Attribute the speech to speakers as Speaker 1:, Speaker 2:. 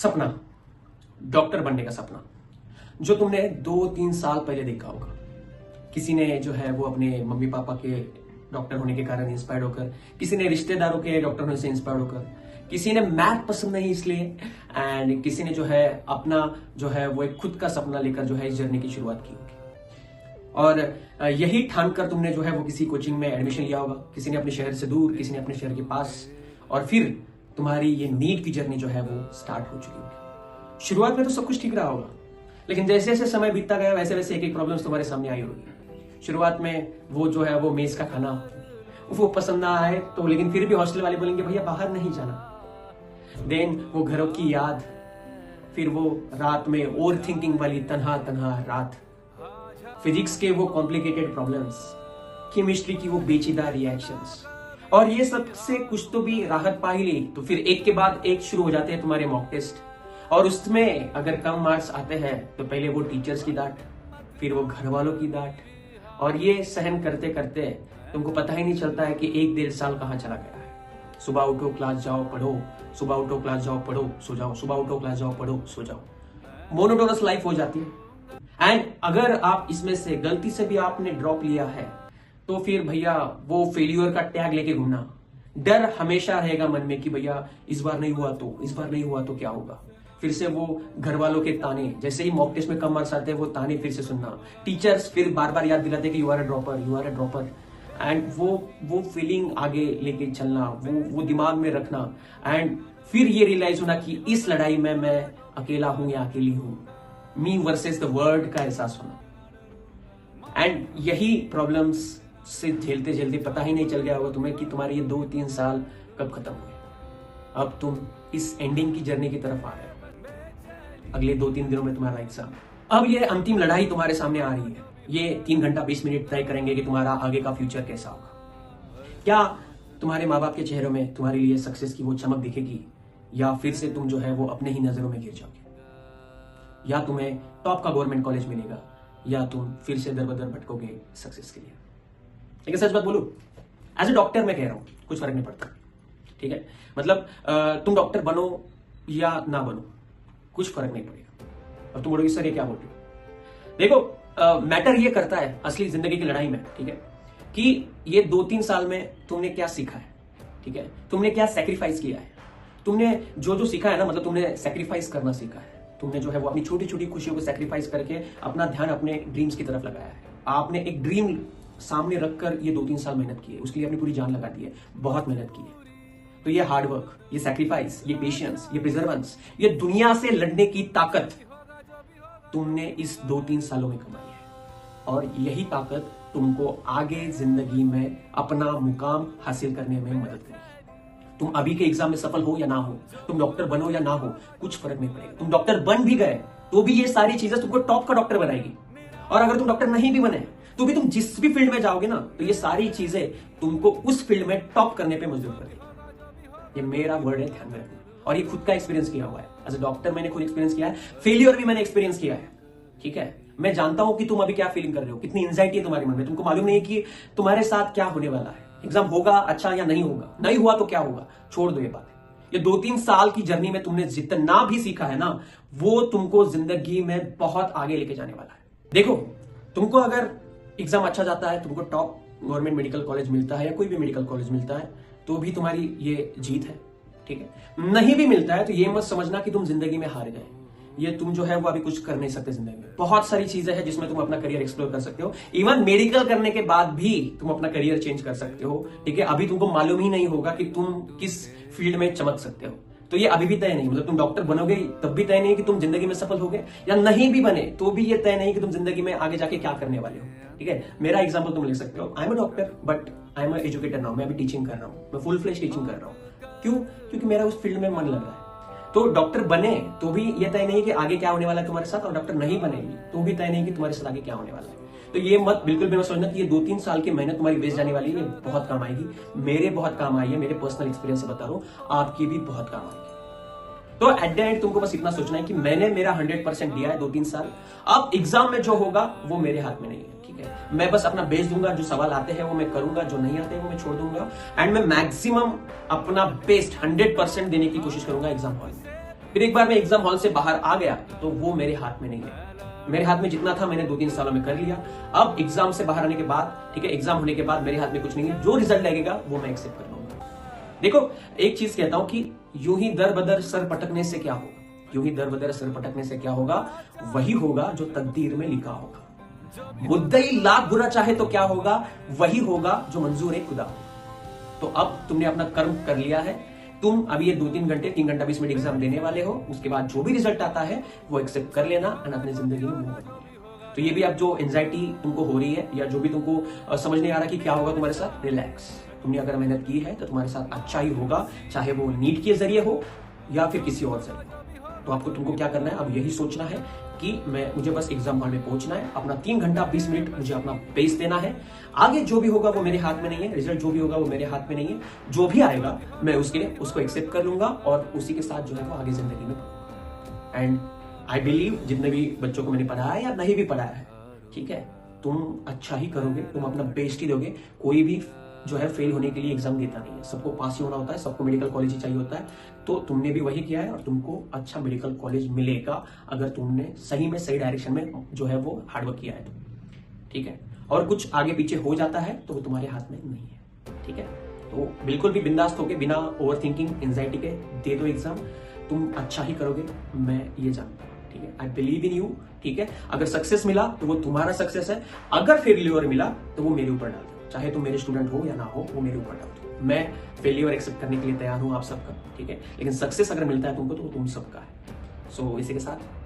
Speaker 1: सपना, डॉक्टर बनने का सपना जो तुमने 2-3 साल पहले देखा होगा। किसी ने जो है वो अपने मम्मी पापा के डॉक्टर होने के कारण इंस्पायर्ड होकर, किसी ने रिश्तेदारों के डॉक्टर होने से इंस्पायर्ड होकर, किसी ने मैथ पसंद नहीं इसलिए, एंड किसी ने जो है अपना जो है वो एक खुद का सपना लेकर जो है इस जर्नी की शुरुआत की होगी। और यही ठान कर तुमने जो है वो किसी कोचिंग में एडमिशन लिया होगा, किसी ने अपने शहर से दूर, किसी ने अपने शहर के पास, और फिर तुम्हारी ये नीट की जर्नी जो है वो स्टार्ट हो चुकी होगी। शुरुआत में तो सब कुछ ठीक रहा होगा, लेकिन जैसे जैसे समय बीतता गया वैसे वैसे एक एक प्रॉब्लम्स तुम्हारे सामने आई होगी। शुरुआत में वो जो है वो मेज का खाना वो पसंद ना आए तो, लेकिन फिर भी हॉस्टल वाले बोलेंगे भैया बाहर नहीं जाना। देन वो घरों की याद, फिर वो रात में ओवर थिंकिंग वाली तन्हा तन्हा रात, फिजिक्स के वो कॉम्प्लिकेटेड प्रॉब्लम्स, केमिस्ट्री की वो पेचीदा रिएक्शंस, और ये सब से कुछ तो भी राहत पा ही ली तो फिर एक के बाद एक शुरू हो जाते हैं तुम्हारे मॉक टेस्ट। और उसमें अगर कम मार्क्स आते हैं तो पहले वो टीचर्स की डांट, फिर वो घर वालों की डांट, और ये सहन करते करते तुमको पता ही नहीं चलता है कि 1-1.5 साल कहाँ चला गया है। सुबह उठो क्लास जाओ पढ़ो, सुबह उठो क्लास जाओ पढ़ो सो जाओ, सुबह उठो क्लास जाओ पढ़ो सो जाओ। मोनोटोनस लाइफ हो जाती है। एंड अगर आप इसमें से गलती से भी आपने ड्रॉप लिया है तो फिर भैया वो फेल्यूर का टैग लेके घूमना, डर हमेशा रहेगा मन में कि भैया इस बार नहीं हुआ तो, इस बार नहीं हुआ तो क्या होगा। फिर से वो घर वालों के ताने, जैसे ही मॉक टेस्ट में कम मार्क्स आते हैं वो ताने फिर से सुनना, टीचर्स फिर बार बार याद दिलाते कि you are a dropper, you are a dropper. And वो फीलिंग आगे लेके चलना, वो दिमाग में रखना, एंड फिर ये रियलाइज होना कि इस लड़ाई में मैं अकेला हूं या अकेली हूं, मी वर्सेस द वर्ल्ड का एहसास होना। एंड यही प्रॉब्लम्स से झेलते झेलते पता ही नहीं चल गया होगा तुम्हें कि तुम्हारे ये 2-3 साल कब खत्म हुए। अब तुम इस एंडिंग की जर्नी की तरफ आ रहे हो। अगले 2-3 दिनों में तुम्हारा एग्जाम, अब ये अंतिम लड़ाई तुम्हारे सामने आ रही है। ये 3 घंटा 20 मिनट तय करेंगे कि तुम्हारा आगे का फ्यूचर कैसा होगा। क्या तुम्हारे माँ बाप के चेहरों में तुम्हारे लिए सक्सेस की वो चमक दिखेगी, या फिर से तुम जो है वो अपने ही नजरों में गिर जाओगे। या तुम्हें टॉप का गवर्नमेंट कॉलेज मिलेगा, या तुम फिर से दर बदर भटकोगे सक्सेस के लिए। लेकिन सच बात बोलूं, एज ए डॉक्टर मैं कह रहा हूं कुछ फर्क नहीं पड़ता, ठीक है। मतलब तुम डॉक्टर बनो या ना बनो कुछ फर्क नहीं पड़ेगा। और तुम बोलोगे सर ये क्या बोल रहे हो। देखो मैटर ये करता है असली जिंदगी की लड़ाई में, ठीक है, कि ये 2-3 साल में तुमने क्या सीखा है, ठीक है, तुमने क्या सेक्रीफाइस किया है, तुमने जो सीखा है ना, मतलब तुमने सेक्रीफाइस करना सीखा है। तुमने जो है वो अपनी छोटी छोटी खुशियों को सेक्रीफाइस करके अपना ध्यान अपने ड्रीम्स की तरफ लगाया है। आपने एक ड्रीम सामने रखकर ये 2-3 साल मेहनत की है, उसके लिए अपनी पूरी जान लगा दी है, बहुत मेहनत की है। तो ये हार्डवर्क, ये सैक्रिफाइस, ये पेशेंस, ये प्रिजर्वेंस, ये दुनिया से लड़ने की ताकत तुमने इस 2-3 सालों में कमाई है। और यही ताकत तुमको आगे जिंदगी में अपना मुकाम हासिल करने में मदद करेगी। तुम अभी के एग्जाम में सफल हो या ना हो, तुम डॉक्टर बनो या ना हो, कुछ फर्क नहीं पड़ेगा। तुम डॉक्टर बन भी गए तो भी ये सारी चीजें तुमको टॉप का डॉक्टर बनाएगी। और अगर तुम डॉक्टर नहीं भी बने तो भी तुम जिस भी फील्ड में जाओगे ना, तो ये सारी चीजें तुमको उस फील्ड में टॉप करने पे मजबूर करेगी। ये मेरा वर्ड है, ध्यान में रखना। और ये खुद का एक्सपीरियंस किया हुआ है। एज ए डॉक्टर मैंने खुद एक्सपीरियंस किया है, फेलियर भी मैंने एक्सपीरियंस किया है, ठीक है। मैं जानता हूं कि तुम अभी क्या फीलिंग कर रहे हो, कितनी एंजाइटी है तुम्हारे मन में। तुमको मालूम नहीं है कि तुम्हारे साथ क्या होने वाला है, एग्जाम होगा अच्छा या नहीं होगा, नहीं हुआ तो क्या होगा, छोड़ दो ये बात। ये 2-3 साल की जर्नी में तुमने जितना भी सीखा है ना, वो तुमको जिंदगी में बहुत आगे लेके जाने वाला है। देखो, तुमको अगर एग्जाम अच्छा जाता है, तुमको टॉप गवर्नमेंट मेडिकल कॉलेज मिलता है या कोई भी मेडिकल कॉलेज मिलता है, तो भी तुम्हारी ये जीत है, ठीक है। नहीं भी मिलता है तो ये मत समझना कि तुम जिंदगी में हार गए। ये तुम जो है वो अभी कुछ कर नहीं सकते जिंदगी में। बहुत सारी चीजें हैं जिसमें तुम अपना करियर एक्सप्लोर कर सकते हो। इवन मेडिकल करने के बाद भी तुम अपना करियर चेंज कर सकते हो, ठीक है। अभी तुमको मालूम ही नहीं होगा कि तुम किस फील्ड में चमक सकते हो, तो ये अभी भी तय नहीं। मतलब तुम डॉक्टर बनोगे तब भी तय नहीं कि तुम जिंदगी में सफल होगे, या नहीं भी बने तो भी ये तय नहीं कि तुम जिंदगी में आगे जाके क्या करने वाले हो, ठीक है। मेरा एग्जांपल तुम ले सकते हो, I am a doctor but I am a educator now. मैं अभी टीचिंग कर रहा हूँ, मैं फुल फ्लेज टीचिंग कर रहा हूँ। क्यों? क्योंकि मेरा उस फील्ड में मन लग रहा है। तो डॉक्टर बने तो भी ये तय नहीं कि आगे क्या होने वाला है तुम्हारे साथ, और डॉक्टर नहीं बनेगी तो भी तय नहीं कि तुम्हारे साथ आगे क्या होने वाला है। तो ये मत बिल्कुल भी मत सोचना कि ये 2-3 साल की मेहनत तुम्हारी वेस्ट जाने वाली है। ये बहुत काम आएगी, मेरे बहुत काम आई है, मेरे पर्सनल एक्सपीरियंस से बता रहा हूँ, आपकी भी बहुत काम आएगी। तो एट द एंड तुमको बस इतना सोचना है कि मैंने मेरा 100% दिया है 2-3 साल। अब एग्जाम में जो होगा वो मेरे हाथ में नहीं है, ठीक है। मैं बस अपना बेच दूंगा, जो सवाल आते हैं वो मैं करूंगा, जो नहीं आते हैं वो मैं छोड़ दूंगा। एंड मैं मैक्सिमम अपना बेस्ट 100% देने की कोशिश करूंगा एग्जाम हॉल में। फिर एक बार मैं एग्जाम हॉल से बाहर आ गया तो वो मेरे हाथ में नहीं है। मेरे हाथ में जितना था मैंने 2-3 सालों में कर लिया। अब एग्जाम से बाहर आने के बाद, ठीक है, एग्जाम होने के बाद मेरे हाथ में कुछ नहीं है। जो रिजल्ट लगेगा वो मैं एक्सेप्ट कर लूंगा। देखो, एक चीज कहता हूं कि यूं ही दर बदर सर पटकने से क्या होगा, यूं ही दर बदर सर पटकने से क्या होगा, वही होगा जो तकदीर में लिखा होगा। मुद्दई लाख बुरा चाहे तो क्या होगा, वही होगा जो मंजूर है खुदा होगा। तो अब तुमने अपना कर्म कर लिया है। तुम अभी ये 2-3 घंटे, 3 घंटा 20 मिनट एग्जाम देने वाले हो। उसके बाद जो भी रिजल्ट आता है वो एक्सेप्ट कर लेना और अपनी जिंदगी में मूव करना। तो ये भी अब जो एंजाइटी तुमको हो रही है या जो भी तुमको समझ नहीं आ रहा कि क्या होगा तुम्हारे साथ, रिलैक्स। तुमने अगर मेहनत की है तो तुम्हारे साथ अच्छा ही होगा, चाहे वो नीट के जरिए हो या फिर किसी और जरिए। तो आपको तुमको क्या करना है, अब यही सोचना है कि मुझे बस एग्जाम हॉल में पहुंचना है, अपना 3 घंटा 20 मिनट मुझे अपना बेस देना है। आगे जो भी होगा वो मेरे हाथ में नहीं है, रिजल्ट जो भी होगा वो मेरे हाथ में नहीं है। जो भी आएगा मैं उसको एक्सेप्ट कर लूंगा और उसी के साथ जो है वो आगे जिंदगी में। एंड आई बिलीव जितने भी बच्चों को मैंने पढ़ाया या नहीं भी पढ़ाया है, ठीक है, तुम अच्छा ही करोगे, तुम अपना बेस्ट ही दोगे। कोई भी जो है फेल होने के लिए एग्जाम देता नहीं है, सबको पास ही होना होता है, सबको मेडिकल कॉलेज ही चाहिए होता है। तो तुमने भी वही किया है और तुमको अच्छा मेडिकल कॉलेज मिलेगा अगर तुमने सही में सही डायरेक्शन में जो है वो हार्डवर्क किया है तो, ठीक है। और कुछ आगे पीछे हो जाता है तो वो तुम्हारे हाथ में नहीं है, ठीक है। तो बिल्कुल भी बिंदास होके, बिना ओवर थिंकिंग, एंजाइटी के दे दो एग्जाम। तुम अच्छा ही करोगे, मैं ये जानता हूँ, ठीक है। आई बिलीव इन यू, ठीक है। अगर सक्सेस मिला तो वो तुम्हारा सक्सेस है, अगर फेलियर मिला तो वो मेरे ऊपर डाल दो। चाहे तुम मेरे स्टूडेंट हो या ना हो, वो मेरे ऊपर डाल दो। मैं फेलियर एक्सेप्ट करने के लिए तैयार हूं आप सबका, ठीक है। लेकिन सक्सेस अगर मिलता है तुमको तो वो तुम सबका है। सो इसी के साथ